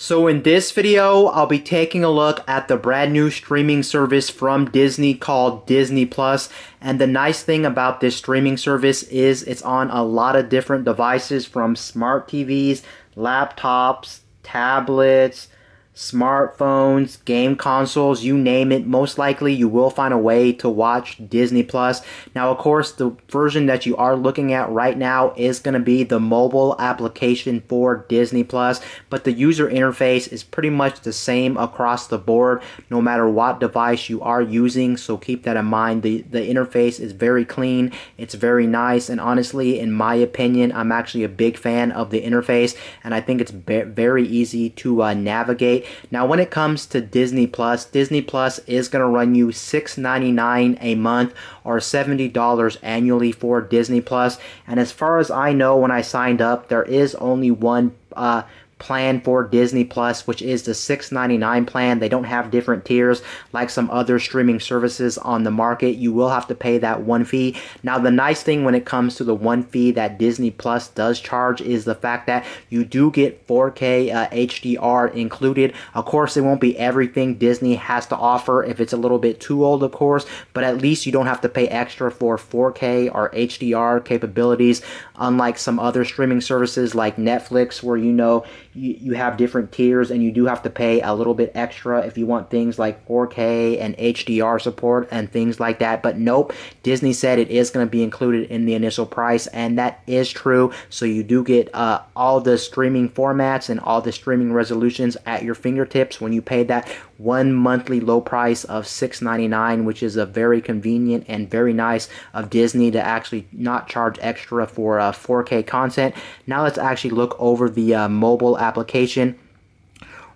So in this video, I'll be taking a look at the brand new streaming service from Disney called Disney Plus. And the nice thing about this streaming service is it's on a lot of different devices, from smart TVs, laptops, tablets, smartphones, game consoles, you name it. Most likely you will find a way to watch Disney Plus. Now, of course, the version that you are looking at right now is going to be the mobile application for Disney Plus, but the user interface is pretty much the same across the board no matter what device you are using, so keep that in mind. The interface is very clean, it's very nice, and honestly, in my opinion, I'm actually a big fan of the interface, and I think it's very easy to navigate. Now, when it comes to Disney Plus is going to run you $6.99 a month or $70 annually for Disney Plus. And as far as I know, when I signed up, there is only one plan for Disney Plus, which is the $6.99 plan. They don't have different tiers like some other streaming services on the market. You will have to pay that one fee. Now, the nice thing when it comes to the one fee that Disney Plus does charge is the fact that you do get 4K HDR included. Of course, it won't be everything Disney has to offer if it's a little bit too old, of course, but at least you don't have to pay extra for 4K or HDR capabilities, unlike some other streaming services like Netflix, where you have different tiers and you do have to pay a little bit extra if you want things like 4K and HDR support and things like that. But nope, Disney said it is going to be included in the initial price, and that is true. So you do get all the streaming formats and all the streaming resolutions at your fingertips when you pay that one monthly low price of $6.99, which is a very convenient and very nice of Disney to actually not charge extra for 4K content. Now let's actually look over the mobile application.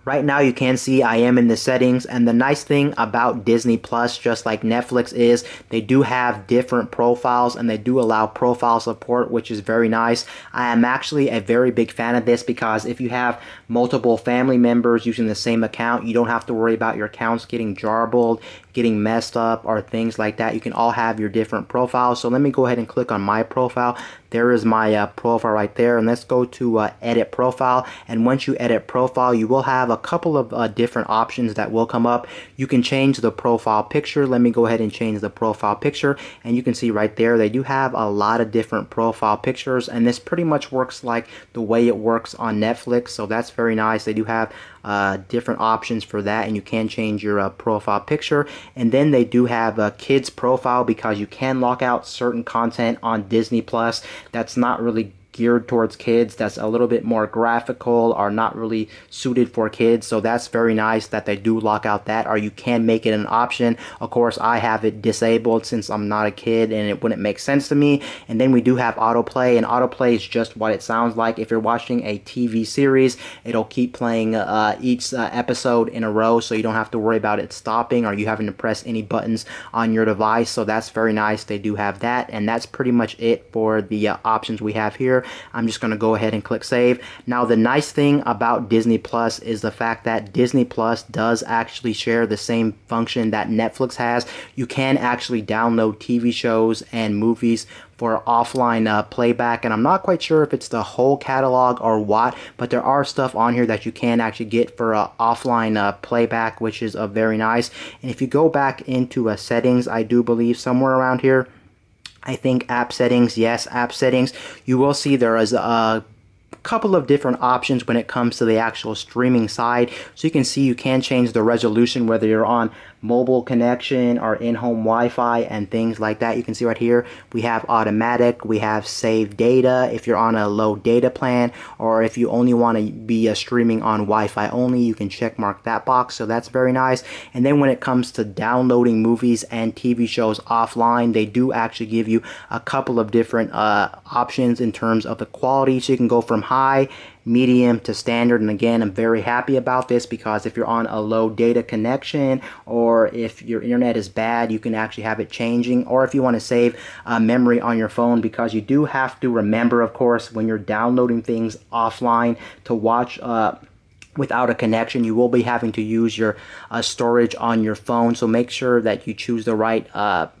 Right now you can see I am in the settings, and the nice thing about Disney Plus, just like Netflix, is they do have different profiles and they do allow profile support, which is very nice. I am actually a very big fan of this because if you have multiple family members using the same account, you don't have to worry about your accounts getting jarbled, getting messed up, or things like that. You can all have your different profiles. So let me go ahead and click on my profile. There is my profile right there, and let's go to edit profile. And once you edit profile, you will have a couple of different options that will come up. You can change the profile picture. Let me go ahead and change the profile picture, and you can see right there they do have a lot of different profile pictures, and this pretty much works like the way it works on Netflix, so that's very nice. They do have different options for that, and you can change your profile picture. And then they do have a kids profile, because you can lock out certain content on Disney Plus that's not really geared towards kids, that's a little bit more graphical or not really suited for kids. So that's very nice that they do lock out that, or you can make it an option. Of course, I have it disabled since I'm not a kid and it wouldn't make sense to me. And then we do have autoplay, and autoplay is just what it sounds like. If you're watching a TV series, it'll keep playing each episode in a row, so you don't have to worry about it stopping or you having to press any buttons on your device. So that's very nice. They do have that, and that's pretty much it for the options we have here. I'm just going to go ahead and click save. Now, the nice thing about Disney Plus is the fact that Disney Plus does actually share the same function that Netflix has. You can actually download TV shows and movies for offline playback, and I'm not quite sure if it's the whole catalog or what, but there are stuff on here that you can actually get for offline playback, which is very nice. And if you go back into settings, I do believe somewhere around here, I think app settings, yes, app settings, you will see there is a couple of different options when it comes to the actual streaming side. So you can see you can change the resolution, whether you're on mobile connection or in-home Wi-Fi and things like that. You can see right here we have automatic, we have save data if you're on a low data plan, or if you only want to be streaming on Wi-Fi only, you can check mark that box. So that's very nice. And then when it comes to downloading movies and TV shows offline, they do actually give you a couple of different options in terms of the quality. So you can go from high, medium to standard, and again, I'm very happy about this because if you're on a low data connection or if your internet is bad, you can actually have it changing. Or if you want to save memory on your phone, because you do have to remember, of course, when you're downloading things offline to watch without a connection. You will be having to use your storage on your phone, so make sure that you choose the right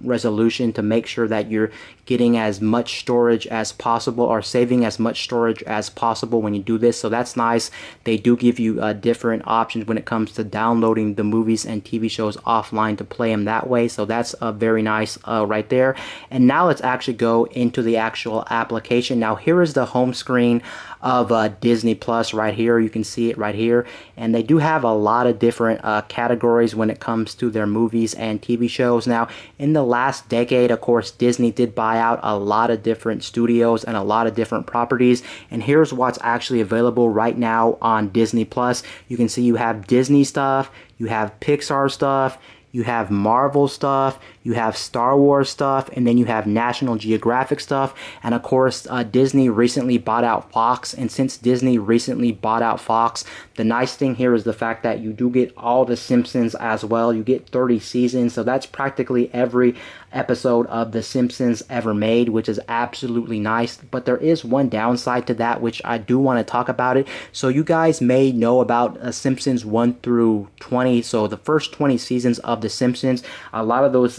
resolution to make sure that you're getting as much storage as possible or saving as much storage as possible when you do this. So that's nice. They do give you different options when it comes to downloading the movies and TV shows offline to play them that way, so that's very nice right there. And now let's actually go into the actual application. Now here is the home screen of Disney Plus right here. You can see it right here, and they do have a lot of different categories when it comes to their movies and TV shows. Now in the last decade, of course, Disney did buy out a lot of different studios and a lot of different properties, and here's what's actually available right now on Disney Plus. You can see you have Disney stuff, you have Pixar stuff, you have Marvel stuff, you have Star Wars stuff, and then you have National Geographic stuff. And of course, Disney recently bought out Fox, and since Disney recently bought out Fox, the nice thing here is the fact that you do get all the Simpsons as well. You get 30 seasons, so that's practically every episode of The Simpsons ever made, which is absolutely nice. But there is one downside to that, which I do want to talk about it. So you guys may know about Simpsons 1 through 20, so the first 20 seasons of The Simpsons, a lot of those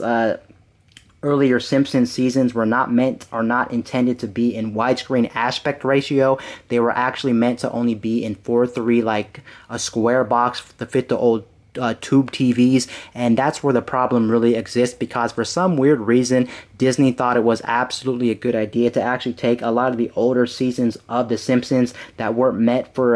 earlier Simpsons seasons were not intended to be in widescreen aspect ratio. They were actually meant to only be in 4:3, like a square box to fit the old tube TVs, and that's where the problem really exists, because for some weird reason Disney thought it was absolutely a good idea to actually take a lot of the older seasons of The Simpsons that weren't meant for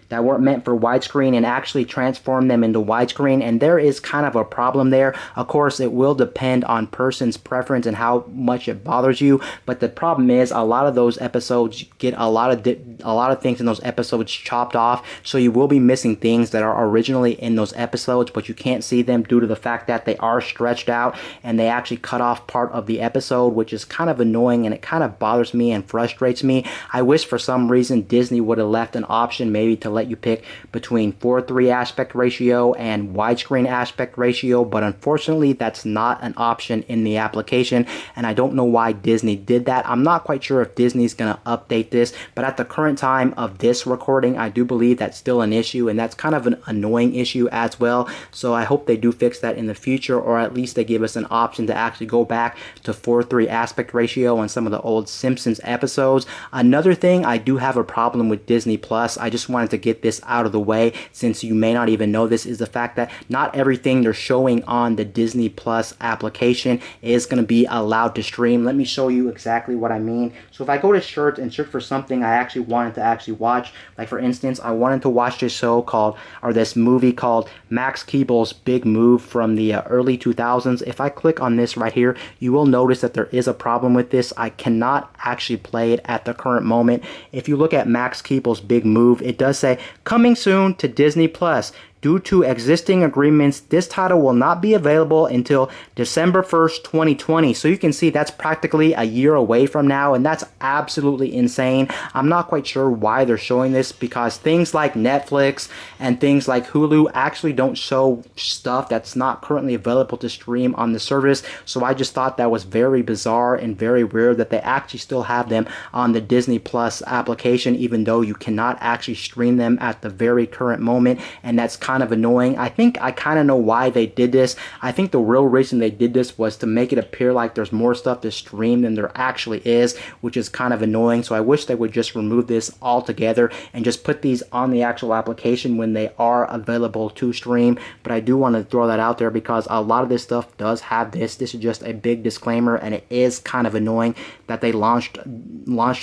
widescreen and actually transform them into widescreen, and there is kind of a problem there. Of course, it will depend on person's preference and how much it bothers you, but the problem is a lot of those episodes get a lot of things in those episodes chopped off, so you will be missing things that are originally in those episodes, but you can't see them due to the fact that they are stretched out and they actually cut off part of the episode, which is kind of annoying, and it kind of bothers me and frustrates me. I wish for some reason Disney would have left an option maybe to let you pick between 4:3 aspect ratio and widescreen aspect ratio, but unfortunately that's not an option in the application, and I don't know why Disney did that. I'm not quite sure if Disney's gonna update this, but at the current time of this recording, I do believe that's still an issue, and that's kind of an annoying issue as well. So I hope they do fix that in the future, or at least they give us an option to actually go back to 4:3 aspect ratio on some of the old Simpsons episodes. Another thing, I do have a problem with Disney Plus. I just wanted to get this out of the way, since you may not even know this, is the fact that not everything they're showing on the Disney Plus application is going to be allowed to stream. Let me show you exactly what I mean. So if I go to search and search for something I actually wanted to actually watch, like for instance, I wanted to watch this show called, or this movie called Max Keeble's Big Move from the early 2000s. If I click on this right here, you will notice that there is a problem with this. I cannot actually play it at the current moment. If you look at Max Keeble's Big Move, it does say coming soon to Disney Plus. Due to existing agreements, this title will not be available until December 1st, 2020. So you can see that's practically a year away from now, and that's absolutely insane. I'm not quite sure why they're showing this, because things like Netflix and things like Hulu actually don't show stuff that's not currently available to stream on the service. So I just thought that was very bizarre and very weird that they actually still have them on the Disney Plus application, even though you cannot actually stream them at the very current moment, and that's kind of annoying. I think I kind of know why they did this. I think the real reason they did this was to make it appear like there's more stuff to stream than there actually is, which is kind of annoying. So I wish they would just remove this altogether and just put these on the actual application when they are available to stream. But I do want to throw that out there, because a lot of this stuff does have this. This is just a big disclaimer, and it is kind of annoying that they launched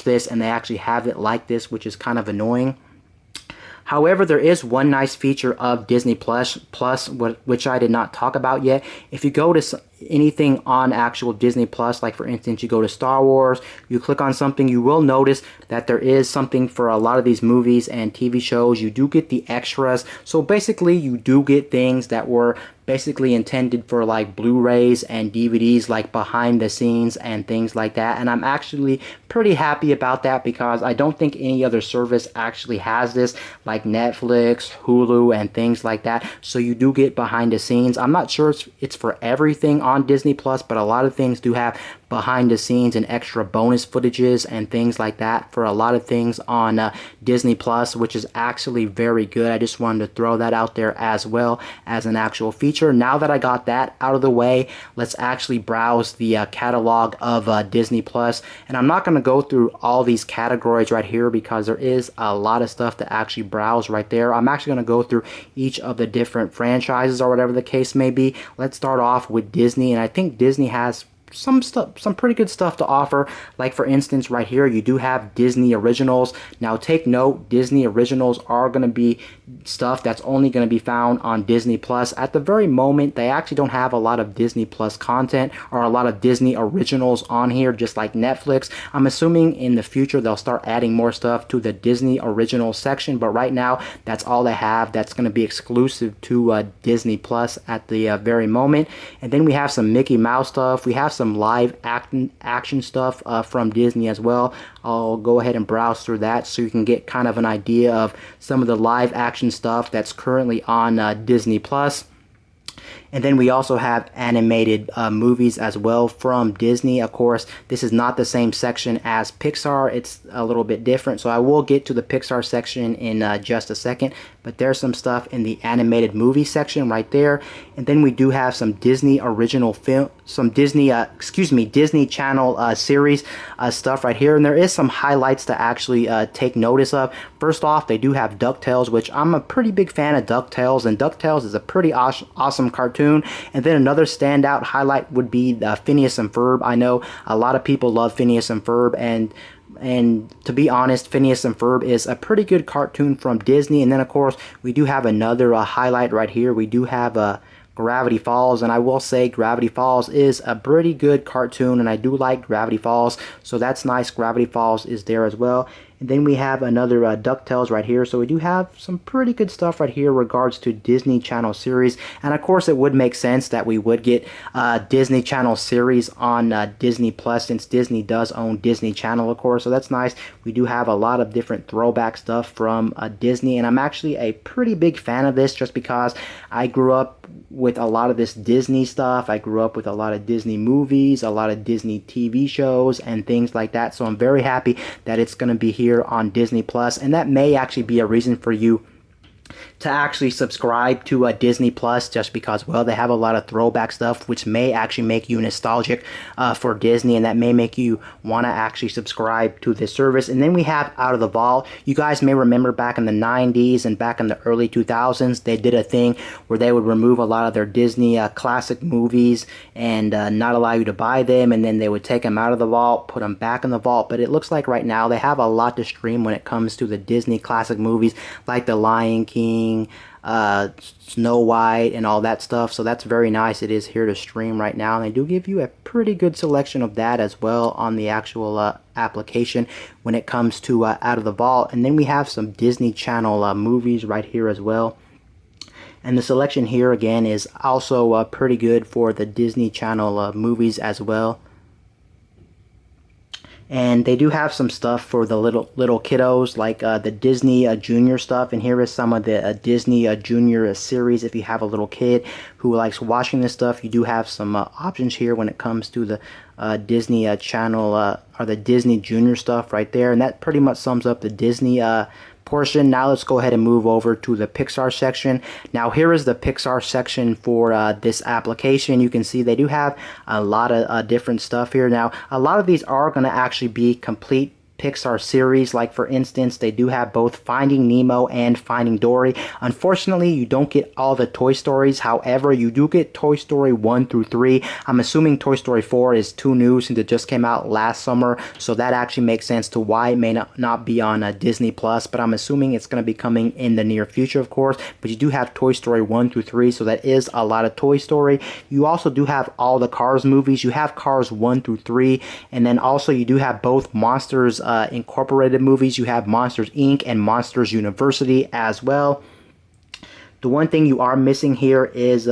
this and they actually have it like this, which is kind of annoying. However, there is one nice feature of Disney Plus, which I did not talk about yet. If you go to anything on actual Disney Plus, like for instance, you go to Star Wars, you click on something, you will notice that there is something for a lot of these movies and TV shows. You do get the extras. So basically, you do get things that were basically intended for like Blu-rays and DVDs, like behind the scenes and things like that. And I'm actually pretty happy about that, because I don't think any other service actually has this, like Netflix, Hulu, and things like that. So you do get behind the scenes. I'm not sure it's for everything on Disney Plus, but a lot of things do have behind the scenes and extra bonus footages and things like that for a lot of things on Disney Plus, which is actually very good. I just wanted to throw that out there as well as an actual feature. Now that I got that out of the way, let's actually browse the catalog of Disney Plus. And I'm not going to go through all these categories right here because there is a lot of stuff to actually browse right there. I'm actually going to go through each of the different franchises or whatever the case may be. Let's start off with Disney, and I think Disney has some pretty good stuff to offer. Like for instance, right here you do have Disney Originals. Now take note, Disney Originals are going to be stuff that's only going to be found on Disney Plus. At the very moment, they actually don't have a lot of Disney Plus content or a lot of Disney Originals on here, just like Netflix. I'm assuming in the future they'll start adding more stuff to the Disney Original section, but right now that's all they have that's going to be exclusive to Disney Plus at the very moment. And then we have some Mickey Mouse stuff. We have some live action stuff from Disney as well. I'll go ahead and browse through that so you can get kind of an idea of some of the live action stuff that's currently on Disney Plus. And then we also have animated movies as well from Disney. Of course, this is not the same section as Pixar. It's a little bit different. So I will get to the Pixar section in just a second. But there's some stuff in the animated movie section right there. And then we do have some Disney original film, some Disney, Disney Channel series stuff right here. And there is some highlights to actually take notice of. First off, they do have DuckTales, which I'm a pretty big fan of DuckTales. And DuckTales is a pretty awesome cartoon. And then another standout highlight would be Phineas and Ferb. I know a lot of people love Phineas and Ferb, and to be honest, Phineas and Ferb is a pretty good cartoon from Disney. And then of course we do have another highlight right here. We do have Gravity Falls, and I will say Gravity Falls is a pretty good cartoon, and I do like Gravity Falls, so that's nice. Gravity Falls is there as well. And then we have another DuckTales right here. So we do have some pretty good stuff right here in regards to Disney Channel series. And of course, it would make sense that we would get Disney Channel series on Disney Plus, since Disney does own Disney Channel, of course. So that's nice. We do have a lot of different throwback stuff from Disney. And I'm actually a pretty big fan of this just because I grew up with a lot of this Disney stuff. I grew up with a lot of Disney movies, a lot of Disney TV shows, and things like that. So I'm very happy that it's going to be here on Disney Plus, and that may actually be a reason for you to actually subscribe to Disney Plus, just because, well, they have a lot of throwback stuff which may actually make you nostalgic for Disney, and that may make you want to actually subscribe to this service. And then we have Out of the Vault. You guys may remember back in the 90s and back in the early 2000s, they did a thing where they would remove a lot of their Disney classic movies and not allow you to buy them, and then they would take them out of the vault, put them back in the vault. But it looks like right now they have a lot to stream when it comes to the Disney classic movies, like The Lion King, Snow White, and all that stuff. So that's very nice. It is here to stream right now, and they do give you a pretty good selection of that as well on the actual application when it comes to Out of the Vault. And then we have some Disney Channel movies right here as well. And the selection here again is also pretty good for the Disney Channel movies as well. And they do have some stuff for the little kiddos, like the Disney Junior stuff. And here is some of the Disney Junior series. If you have a little kid who likes watching this stuff, you do have some options here when it comes to the Disney Channel or the Disney Junior stuff right there. And that pretty much sums up the Disney portion. Now let's go ahead and move over to the Pixar section. Now here is the Pixar section for this application. You can see they do have a lot of different stuff here. Now a lot of these are going to actually be complete Pixar series. Like for instance, they do have both Finding Nemo and Finding Dory. Unfortunately, you don't get all the Toy Stories. However, you do get Toy Story 1 through 3. I'm assuming Toy Story 4 is too new since it just came out last summer, so that actually makes sense to why it may not be on Disney Plus, but I'm assuming it's going to be coming in the near future, of course. But you do have Toy Story 1 through 3, so that is a lot of Toy Story. You also do have all the Cars movies. You have Cars 1 through 3, and then also you do have both Monsters Incorporated movies. You have Monsters Inc. and Monsters University as well. The one thing you are missing here is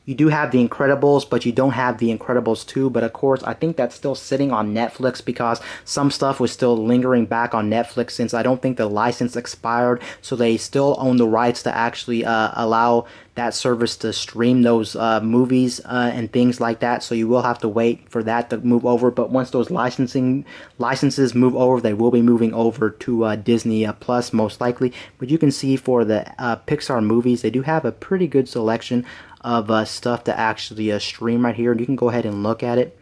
You do have The Incredibles, but you don't have The Incredibles 2. But of course, I think that's still sitting on Netflix because some stuff was still lingering back on Netflix since I don't think the license expired. So they still own the rights to actually allow that service to stream those movies and things like that. So you will have to wait for that to move over. But once those licenses move over, they will be moving over to Disney Plus most likely. But you can see for the Pixar movies, they do have a pretty good selection of stuff to actually stream right here, and you can go ahead and look at it.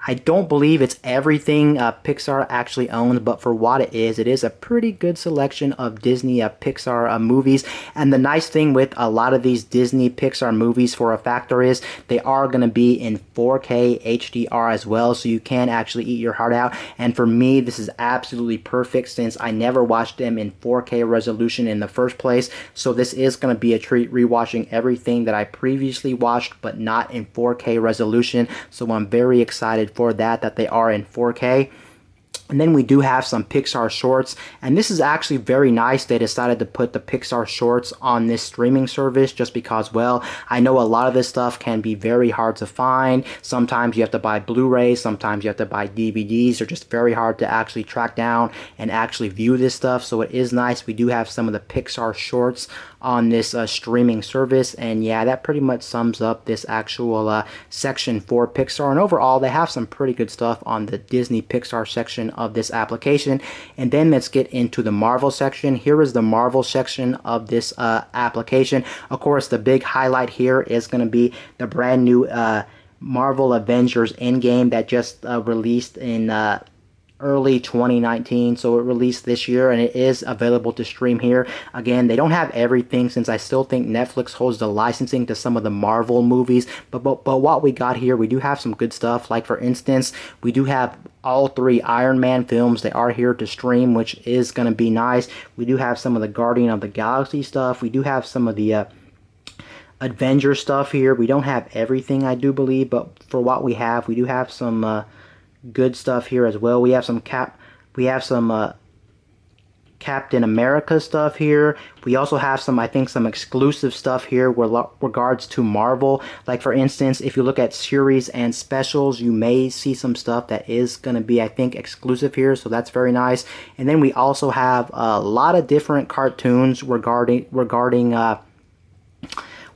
I don't believe it's everything Pixar actually owns, but for what it is a pretty good selection of Disney Pixar movies. And the nice thing with a lot of these Disney Pixar movies for a factor is they are going to be in 4K HDR as well, so you can actually eat your heart out. And for me, this is absolutely perfect since I never watched them in 4K resolution in the first place. So this is going to be a treat rewatching everything that I previously watched, but not in 4K resolution. So I'm very excited for that they are in 4K. And then we do have some Pixar shorts, and this is actually very nice. They decided to put the Pixar shorts on this streaming service just because, well, I know a lot of this stuff can be very hard to find. Sometimes you have to buy Blu-rays, sometimes you have to buy DVDs. They're just very hard to actually track down and actually view this stuff. So it is nice. We do have some of the Pixar shorts on this streaming service, and yeah, that pretty much sums up this actual section for Pixar. And overall, they have some pretty good stuff on the Disney Pixar section of this application. And then let's get into the Marvel section. Here is the Marvel section of this application. Of course, the big highlight here is going to be the brand new Marvel Avengers Endgame that just released in early 2019, so it released this year, and it is available to stream here. Again, they don't have everything since I still think Netflix holds the licensing to some of the Marvel movies, but what we got here, we do have some good stuff. Like for instance, we do have all 3 Iron Man films. They are here to stream, which is going to be nice. We do have some of the Guardian of the Galaxy stuff. We do have some of the Avenger stuff here. We don't have everything, I do believe, but for what we have, we do have some good stuff here as well. We have some Captain America stuff here. We also have some, I think, some exclusive stuff here with regards to Marvel. Like for instance, if you look at series and specials, you may see some stuff that is going to be, I think, exclusive here. So that's very nice. And then we also have a lot of different cartoons regarding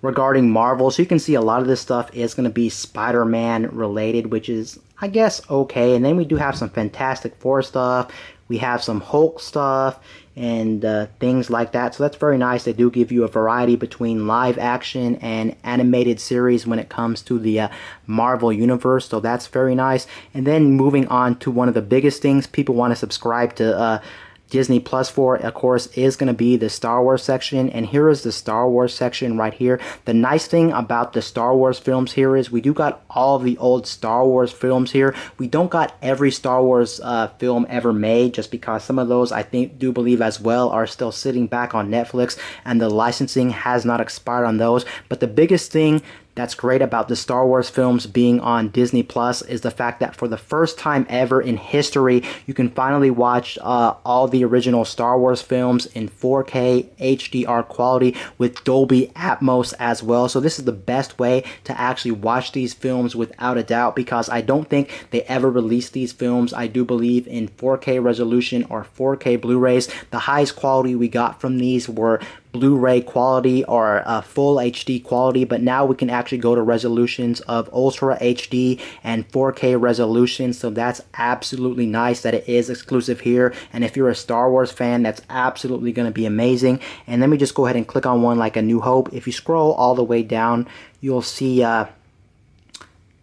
Marvel. So you can see a lot of this stuff is going to be Spider-Man related, which is, I guess, okay. And then we do have some Fantastic Four stuff. We have some Hulk stuff and things like that. So that's very nice. They do give you a variety between live action and animated series when it comes to the Marvel universe. So that's very nice. And then moving on to one of the biggest things people want to subscribe to Disney Plus for, of course, is going to be the Star Wars section. And here is the Star Wars section right here. The nice thing about the Star Wars films here is we do got all the old Star Wars films here. We don't got every Star Wars film ever made, just because some of those, I do believe as well, are still sitting back on Netflix and the licensing has not expired on those. But the biggest thing that's great about the Star Wars films being on Disney Plus is the fact that for the first time ever in history, you can finally watch all the original Star Wars films in 4K HDR quality with Dolby Atmos as well. So this is the best way to actually watch these films without a doubt, because I don't think they ever released these films, I do believe, in 4K resolution or 4K Blu-rays. The highest quality we got from these were Blu-ray quality or full HD quality, but now we can actually go to resolutions of Ultra HD and 4K resolution. So that's absolutely nice that it is exclusive here, and if you're a Star Wars fan, that's absolutely going to be amazing. And let me just go ahead and click on one like A New Hope. If you scroll all the way down, you'll see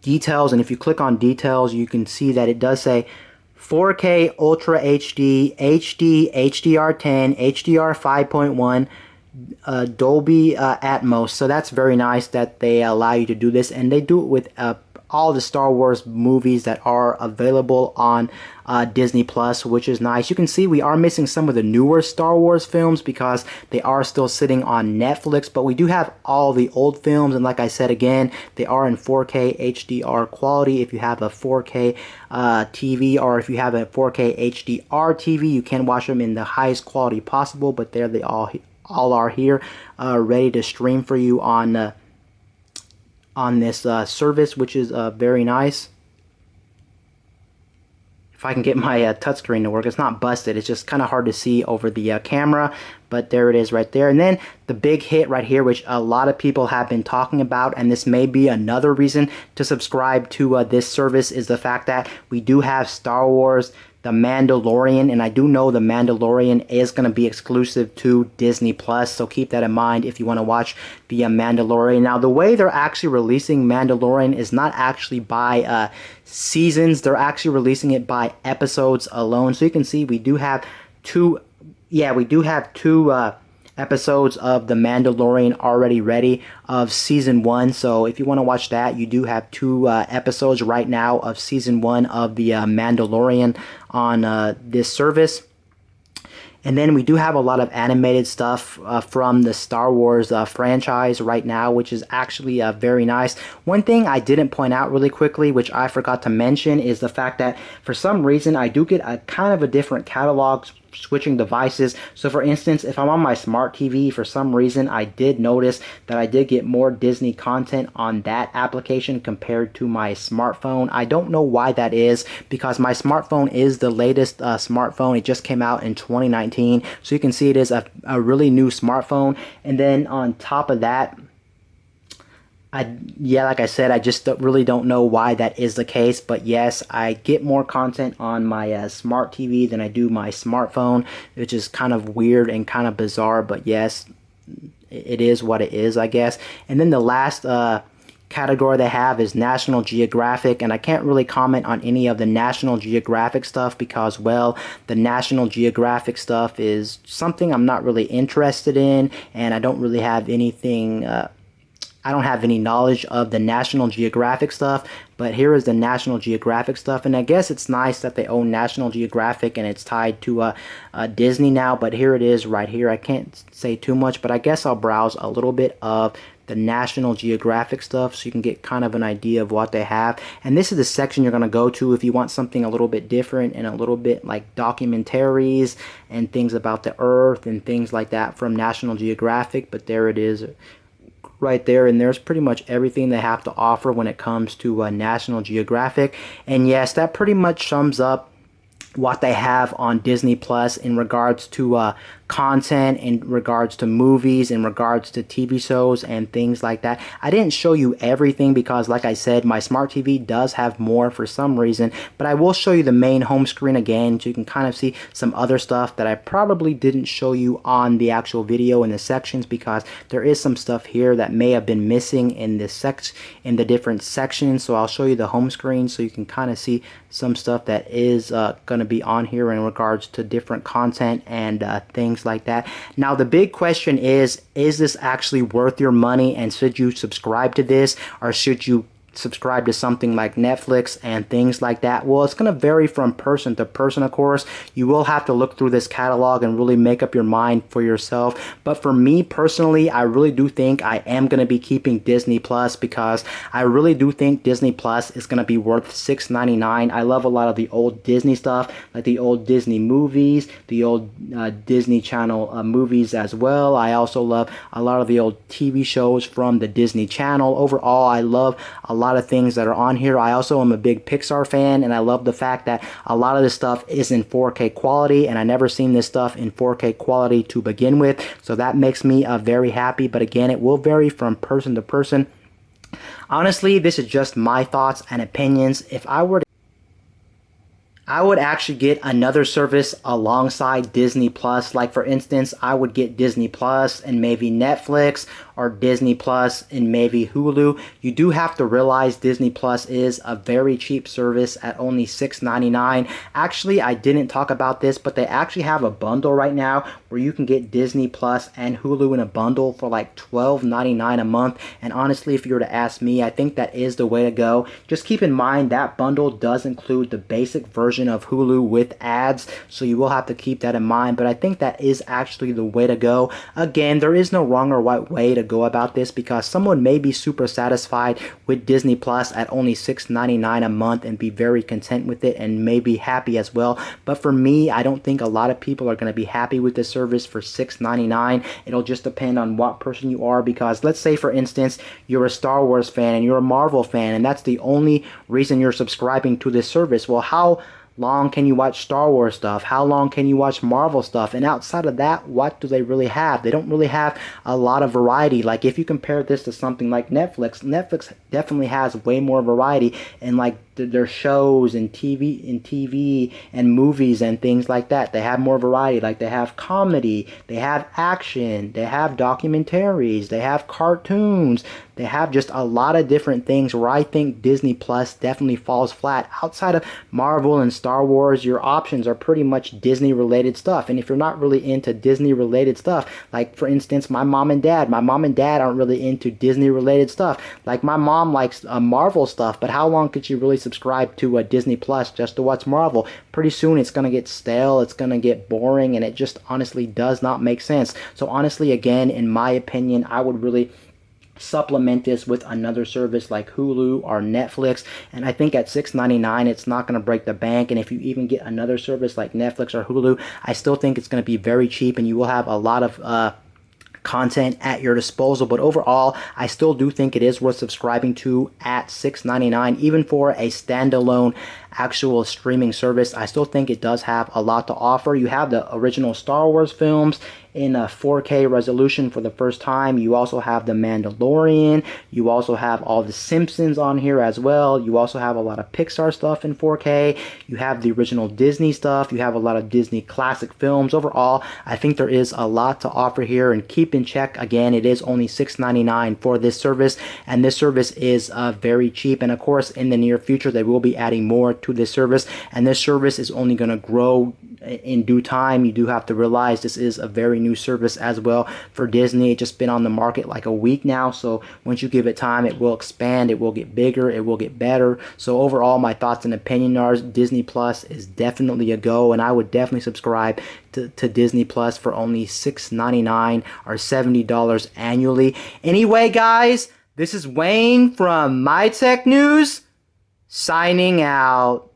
details, and if you click on details, you can see that it does say 4K Ultra HD, HD, HDR10, HDR 5.1, Dolby Atmos. So that's very nice that they allow you to do this, and they do it with all the Star Wars movies that are available on Disney Plus, which is nice. You can see we are missing some of the newer Star Wars films because they are still sitting on Netflix, but we do have all the old films, and like I said again, they are in 4K HDR quality. If you have a 4K TV, or if you have a 4K HDR TV, you can watch them in the highest quality possible, but there they all are here ready to stream for you on on this service, which is very nice. If I can get my touchscreen to work, it's not busted. It's just kind of hard to see over the camera, but there it is right there. And then the big hit right here, which a lot of people have been talking about, and this may be another reason to subscribe to this service, is the fact that we do have Star Wars, The Mandalorian, and I do know The Mandalorian is going to be exclusive to Disney Plus, so keep that in mind if you want to watch the Mandalorian. Now, the way they're actually releasing Mandalorian is not actually by seasons. They're actually releasing it by episodes alone. So you can see we do have two episodes of The Mandalorian already ready of season 1. So if you want to watch that, you do have 2 episodes right now of season 1 of the Mandalorian on this service. And then we do have a lot of animated stuff from the Star Wars franchise right now, which is actually very nice. One thing I didn't point out really quickly, which I forgot to mention, is the fact that for some reason I do get a kind of a different catalog switching devices. So for instance, if I'm on my smart TV, for some reason I did notice that I did get more Disney content on that application compared to my smartphone. I don't know why that is, because my smartphone is the latest smartphone. It just came out in 2019, so you can see it is a really new smartphone. And then on top of that, like I said, I just really don't know why that is the case, but yes, I get more content on my smart TV than I do my smartphone, which is kind of weird and kind of bizarre, but yes, it is what it is, I guess. And then the last category they have is National Geographic, and I can't really comment on any of the National Geographic stuff because, well, the National Geographic stuff is something I'm not really interested in, and I don't really have anything I don't have any knowledge of the National Geographic stuff, but here is the National Geographic stuff, and I guess it's nice that they own National Geographic and it's tied to Disney now, but here it is right here. I can't say too much, but I guess I'll browse a little bit of the National Geographic stuff so you can get kind of an idea of what they have. And this is the section you're going to go to if you want something a little bit different and a little bit like documentaries and things about the Earth and things like that from National Geographic, but there it is right there, and there's pretty much everything they have to offer when it comes to National Geographic. And yes, that pretty much sums up what they have on Disney Plus in regards to content, in regards to movies, in regards to TV shows and things like that. I didn't show you everything because, like I said, my smart TV does have more for some reason, but I will show you the main home screen again so you can kind of see some other stuff that I probably didn't show you on the actual video in the sections, because there is some stuff here that may have been missing in this in the different sections. So I'll show you the home screen so you can kind of see some stuff that is going to be on here in regards to different content and things like that. Now the big question is this actually worth your money, and should you subscribe to this, or should you subscribe to something like Netflix and things like that? Well, it's going to vary from person to person, of course. You will have to look through this catalog and really make up your mind for yourself. But for me personally, I really do think I am going to be keeping Disney Plus, because I really do think Disney Plus is going to be worth $6.99. I love a lot of the old Disney stuff, like the old Disney movies, the old Disney Channel movies as well. I also love a lot of the old TV shows from the Disney Channel. Overall, I love a lot of things that are on here. I also am a big Pixar fan, and I love the fact that a lot of this stuff is in 4K quality, and I never seen this stuff in 4K quality to begin with, so that makes me very happy. But again, it will vary from person to person. Honestly, this is just my thoughts and opinions. If I would actually get another service alongside Disney Plus. Like for instance, I would get Disney Plus and maybe Netflix, or Disney Plus and maybe Hulu. You do have to realize Disney Plus is a very cheap service at only $6.99. Actually, I didn't talk about this, but they actually have a bundle right now where you can get Disney Plus and Hulu in a bundle for like $12.99 a month. And honestly, if you were to ask me, I think that is the way to go. Just keep in mind that bundle does include the basic version of Hulu with ads, so you will have to keep that in mind, but I think that is actually the way to go. Again, there is no wrong or right way to go about this, because someone may be super satisfied with Disney Plus at only $6.99 a month and be very content with it and may be happy as well. But for me, I don't think a lot of people are going to be happy with this service for $6.99. It'll just depend on what person you are, because let's say, for instance, you're a Star Wars fan and you're a Marvel fan, and that's the only reason you're subscribing to this service. Well, how long can you watch Star Wars stuff? How long can you watch Marvel stuff? And outside of that, what do they really have? They don't really have a lot of variety. Like, if you compare this to something like Netflix definitely has way more variety in like their shows and TV and movies and things like that. They have more variety. Like, they have comedy, they have action, they have documentaries, they have cartoons, they have just a lot of different things, where I think Disney Plus definitely falls flat. Outside of Marvel and Star Wars, your options are pretty much Disney related stuff. And if you're not really into Disney related stuff, like for instance my mom and dad aren't really into Disney related stuff. Like, my mom likes Marvel stuff, but how long could she really subscribe to Disney Plus just to watch Marvel? Pretty soon it's going to get stale, it's going to get boring, and it just honestly does not make sense. So honestly, again, in my opinion, I would really supplement this with another service like Hulu or Netflix. And I think at $6.99 it's not going to break the bank. And if you even get another service like Netflix or Hulu, I still think it's going to be very cheap, and you will have a lot of content at your disposal. But overall, I still do think it is worth subscribing to at $6.99, even for a standalone actual streaming service. I still think it does have a lot to offer. You have the original Star Wars films in a 4K resolution for the first time. You also have the Mandalorian. You also have all the Simpsons on here as well. You also have a lot of Pixar stuff in 4K. You have the original Disney stuff. You have a lot of Disney classic films. Overall, I think there is a lot to offer here. And keep in check, again, it is only $6.99 for this service, and this service is very cheap. And of course, in the near future, they will be adding more to this service, and this service is only going to grow in due time. You do have to realize this is a very new service as well for Disney. It's just been on the market like a week now, so once you give it time, it will expand, it will get bigger, it will get better. So overall, my thoughts and opinion are Disney Plus is definitely a go, and I would definitely subscribe to Disney Plus for only $6.99 or $70 annually. Anyway, guys, this is Wayne from My Tech News, signing out.